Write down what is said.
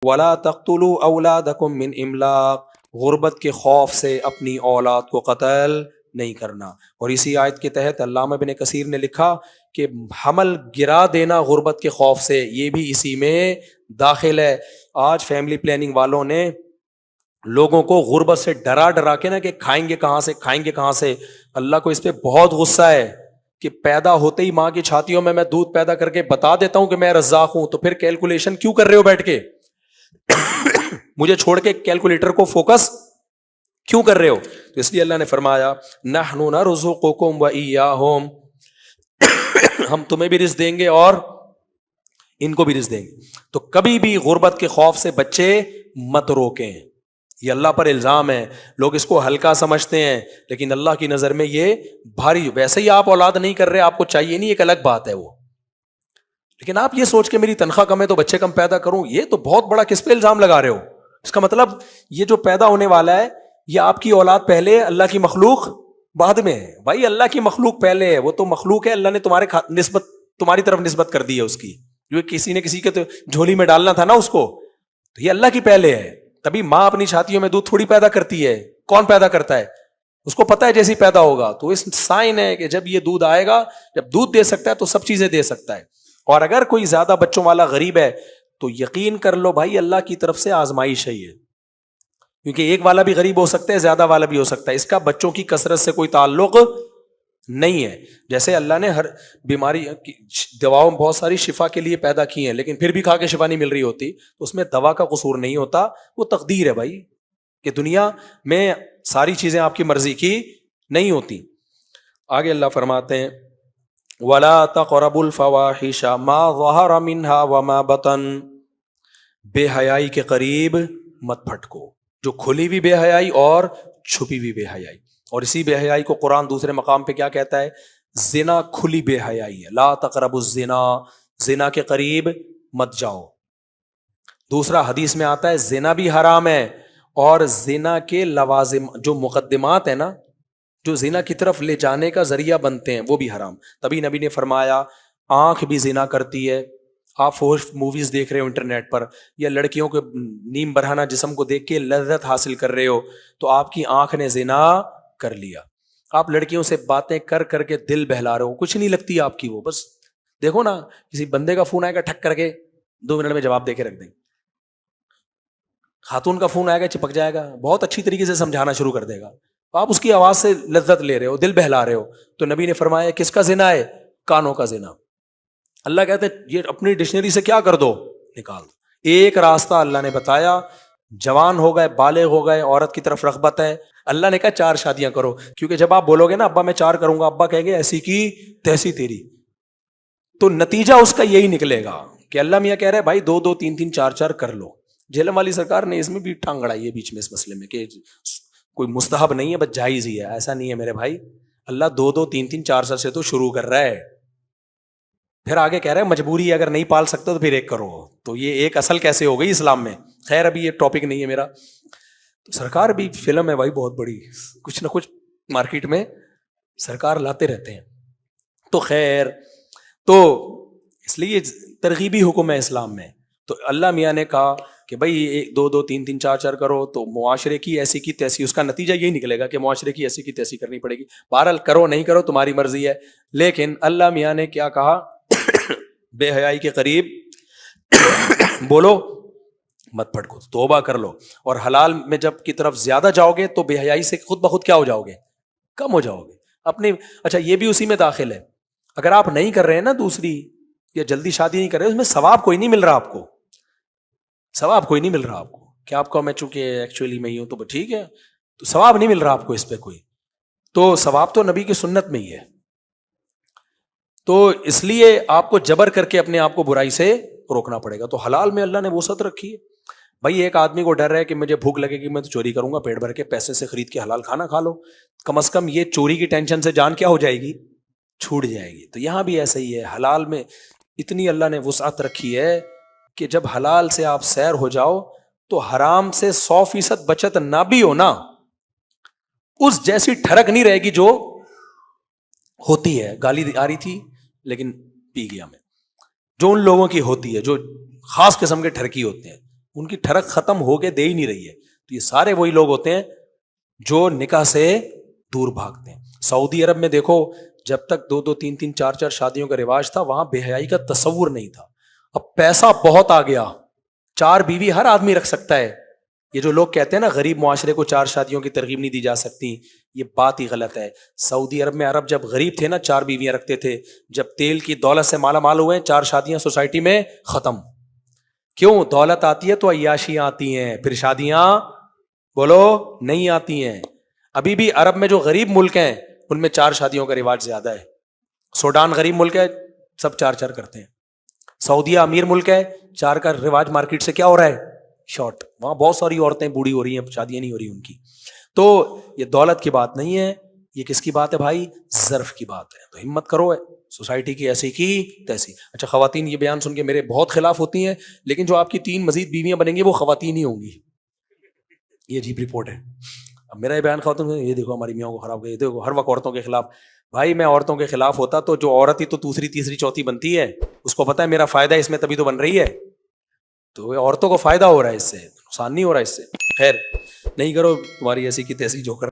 ولا تقتلوا اولادکم من املاق، غربت کے خوف سے اپنی اولاد کو قتل نہیں کرنا. اور اسی آیت کے تحت علامہ ابن کثیر نے لکھا کہ حمل گرا دینا غربت کے خوف سے، یہ بھی اسی میں داخل ہے. آج فیملی پلاننگ والوں نے لوگوں کو غربت سے ڈرا ڈرا کے نا کہ کھائیں گے کہاں سے کھائیں گے کہاں سے. اللہ کو اس پہ بہت غصہ ہے کہ پیدا ہوتے ہی ماں کی چھاتیوں میں دودھ پیدا کر کے بتا دیتا ہوں کہ میں رزاق ہوں، تو پھر کیلکولیشن کیوں کر رہے ہو بیٹھ کے؟ مجھے چھوڑ کے کیلکولیٹر کو فوکس کیوں کر رہے ہو؟ تو اس لیے اللہ نے فرمایا نحن نرزقکم وإیاہم، ہم تمہیں بھی رزق دیں گے اور ان کو بھی رزق دیں گے. تو کبھی بھی غربت کے خوف سے بچے مت روکیں. یہ اللہ پر الزام ہے. لوگ اس کو ہلکا سمجھتے ہیں لیکن اللہ کی نظر میں یہ بھاری. ویسے ہی آپ اولاد نہیں کر رہے، آپ کو چاہیے نہیں، ایک الگ بات ہے وہ، لیکن آپ یہ سوچ کے میری تنخواہ کم ہے تو بچے کم پیدا کروں، یہ تو بہت بڑا کس پہ الزام لگا رہے ہو؟ اس کا مطلب یہ جو پیدا ہونے والا ہے یہ آپ کی اولاد پہلے، اللہ کی مخلوق بعد میں ہے. بھائی اللہ کی مخلوق پہلے ہے، وہ تو مخلوق ہے، اللہ نے تمہاری طرف نسبت کر دی ہے اس کی، جو کسی نے کسی کے تو جھولی میں ڈالنا تھا نا اس کو، تو یہ اللہ کی پہلے ہے. تبھی ماں اپنی چھاتیوں میں دودھ تھوڑی پیدا کرتی ہے، کون پیدا کرتا ہے؟ اس کو پتا ہے جیسی پیدا ہوگا. تو اس سائن ہے کہ جب یہ دودھ آئے گا، جب دودھ دے سکتا ہے تو سب چیزیں دے سکتا ہے. اور اگر کوئی زیادہ بچوں والا غریب ہے تو یقین کر لو بھائی اللہ کی طرف سے آزمائش ہے یہ، کیونکہ ایک والا بھی غریب ہو سکتا ہے، زیادہ والا بھی ہو سکتا ہے. اس کا بچوں کی کثرت سے کوئی تعلق نہیں ہے. جیسے اللہ نے ہر بیماری دواؤں بہت ساری شفا کے لیے پیدا کی ہیں، لیکن پھر بھی کھا کے شفا نہیں مل رہی ہوتی، تو اس میں دوا کا قصور نہیں ہوتا، وہ تقدیر ہے بھائی، کہ دنیا میں ساری چیزیں آپ کی مرضی کی نہیں ہوتی. آگے اللہ فرماتے ہیں وَلَا تَقْرَبُوا الْفَوَاحِشَ مَا ظَهَرَ مِنْهَا وَمَا بَطَنَ، بے حیائی کے قریب مت پھٹکو، جو کھلی ہوئی بے حیائی اور چھپی ہوئی بے حیائی. اور اسی بے حیائی کو قرآن دوسرے مقام پہ کیا کہتا ہے؟ زنا کھلی بے حیائی ہے. لا تقربوا الزنا، زنا کے قریب مت جاؤ. دوسرا حدیث میں آتا ہے زنا بھی حرام ہے، اور زنا کے لوازم جو مقدمات ہیں نا، جو زنا کی طرف لے جانے کا ذریعہ بنتے ہیں، وہ بھی حرام. تبھی نبی نے فرمایا آنکھ بھی زنا کرتی ہے. آپ فوش موویز دیکھ رہے ہو انٹرنیٹ پر، یا لڑکیوں کے نیم برہنہ جسم کو دیکھ کے لذت حاصل کر رہے ہو، تو آپ کی آنکھ نے زنا کر لیا. آپ لڑکیوں سے باتیں کر کر کے دل بہلا رہے ہو، کچھ نہیں لگتی آپ کی وہ. بس دیکھو نا، کسی بندے کا فون آئے گا ٹھک کر کے 2 منٹ میں جواب دے کے رکھ دیں. خاتون کا فون آئے گا چپک جائے گا، بہت اچھی طریقے سے سمجھانا شروع کر دے گا، آپ اس کی آواز سے لذت لے رہے ہو، دل بہلا رہے ہو. تو نبی نے فرمایا کس کا زنا ہے؟ کانوں کا زنا. اللہ کہتے ہیں یہ اپنی ڈکشنری سے کیا کر دو؟ نکال دو. ایک راستہ اللہ نے بتایا، جوان ہو گئے، بالغ ہو گئے، عورت کی طرف رغبت ہے، اللہ نے کہا 4 شادیاں کرو. کیونکہ جب آپ بولو گے نا ابا میں 4 کروں گا، ابا کہیں گے ایسی کی تیسی تیری، تو نتیجہ اس کا یہی نکلے گا کہ اللہ میاں کہہ رہے بھائی 2 2 3 3 4 4 کر لو. جہلم والی سرکار نے اس میں بھی ٹانگ اڑائی ہے بیچ میں اس مسئلے میں کہ کوئی مستحب نہیں ہے، بس جائز ہی ہے. ایسا نہیں ہے میرے بھائی، اللہ 2 2 3 3 4 سے تو شروع کر رہا ہے، پھر آگے کہہ رہے ہیں مجبوری ہے، اگر نہیں پال سکتے تو پھر 1 کرو. تو یہ ایک اصل کیسے ہو گئی اسلام میں؟ خیر ابھی یہ ٹاپک نہیں ہے میرا. تو سرکار بھی فلم ہے بھائی بہت بڑی، کچھ نہ کچھ مارکیٹ میں سرکار لاتے رہتے ہیں. تو خیر، تو اس لیے ترغیبی حکم ہے اسلام میں. تو اللہ میاں نے کہا کہ بھائی 2 2 3 3 4 4 کرو، تو معاشرے کی ایسی کی تیسی، اس کا نتیجہ یہی نکلے گا کہ معاشرے کی ایسی کی تیسی کرنی پڑے گی. بہرحال کرو نہیں کرو تمہاری مرضی ہے، لیکن اللہ میاں نے کیا کہا؟ بے حیائی کے قریب بولو مت پھٹکو، توبہ کر لو. اور حلال میں جب کی طرف زیادہ جاؤ گے تو بے حیائی سے خود بخود کیا ہو جاؤ گے؟ کم ہو جاؤ گے اپنی. اچھا یہ بھی اسی میں داخل ہے، اگر آپ نہیں کر رہے ہیں نا دوسری، یا جلدی شادی نہیں کر رہے، اس میں ثواب کوئی نہیں مل رہا آپ کو، ثواب کوئی نہیں مل رہا آپ کو. کہ آپ کو میں چونکہ ایکچولی میں ہی ہوں تو ٹھیک ہے، تو ثواب نہیں مل رہا آپ کو اس پہ کوئی. تو ثواب تو نبی کی سنت میں ہی ہے. تو اس لیے آپ کو جبر کر کے اپنے آپ کو برائی سے روکنا پڑے گا. تو حلال میں اللہ نے وسعت رکھی ہے. بھائی ایک آدمی کو ڈر ہے کہ مجھے بھوک لگے گی میں تو چوری کروں گا، پیٹ بھر کے پیسے سے خرید کے حلال کھانا کھا لو، کم از کم یہ چوری کی ٹینشن سے جان کیا ہو جائے گی؟ چھوٹ جائے گی. تو یہاں بھی ایسا ہی ہے، حلال میں اتنی اللہ نے وسعت رکھی ہے کہ جب حلال سے آپ سیر ہو جاؤ تو حرام سے 100% بچت نہ بھی ہو نا، اس جیسی ٹھڑک نہیں رہے گی جو ہوتی ہے. گالی آ رہی تھی لیکن پی گیا میں، جو ان لوگوں کی ہوتی ہے جو خاص قسم کے ٹھرکی ہوتے ہیں. ان کی ٹھڑک ختم ہو کے دے ہی نہیں رہی ہے. تو یہ سارے وہی لوگ ہوتے ہیں جو نکاح سے دور بھاگتے ہیں. سعودی عرب میں دیکھو جب تک 2 2 3 3 4 4 شادیوں کا رواج تھا وہاں بے حیائی کا تصور نہیں تھا. اب پیسہ بہت آ گیا, 4 بیوی ہر آدمی رکھ سکتا ہے. یہ جو لوگ کہتے ہیں نا غریب معاشرے کو 4 شادیوں کی ترغیب نہیں دی جا سکتی, یہ بات ہی غلط ہے. سعودی عرب میں عرب جب غریب تھے نا 4 بیویاں رکھتے تھے, جب تیل کی دولت سے مالا مال ہوئے 4 شادیاں سوسائٹی میں ختم. کیوں؟ دولت آتی ہے تو عیاشیاں آتی ہیں, پھر شادیاں بولو نہیں آتی ہیں. ابھی بھی عرب میں جو غریب ملک ہیں ان میں 4 شادیوں کا رواج زیادہ ہے. سوڈان غریب ملک ہے, سب 4 4 کرتے ہیں. سعودیہ امیر ملک ہے, 4 کا رواج مارکیٹ سے کیا ہو رہا ہے, شارٹ. وہاں بہت ساری عورتیں بوڑھی ہو رہی ہیں, شادیاں نہیں ہو رہی ان کی. تو یہ دولت کی بات نہیں ہے, یہ کس کی بات ہے بھائی؟ ظرف کی بات ہے. تو ہمت کرو, ہے سوسائٹی کی ایسی کی تیسی. اچھا خواتین یہ بیان سن کے میرے بہت خلاف ہوتی ہیں, لیکن جو آپ کی 3 مزید بیویاں بنیں گی وہ خواتین ہی ہوں گی. یہ عجیب رپورٹ ہے. اب میرا یہ بیان خواتین یہ دیکھو ہماری میاں کو خراب کر, یہ دیکھو ہر وقت عورتوں کے خلاف. بھائی میں عورتوں کے خلاف ہوتا تو جو عورت ہی تو دوسری تیسری چوتھی بنتی ہے, اس کو پتا ہے میرا فائدہ ہے اس میں, تبھی تو بن رہی ہے. تو عورتوں کو فائدہ ہو رہا ہے اس سے, نقصان نہیں ہو رہا ہے اس سے. خیر نہیں کرو, تمہاری ایسی کی تیسی جو کر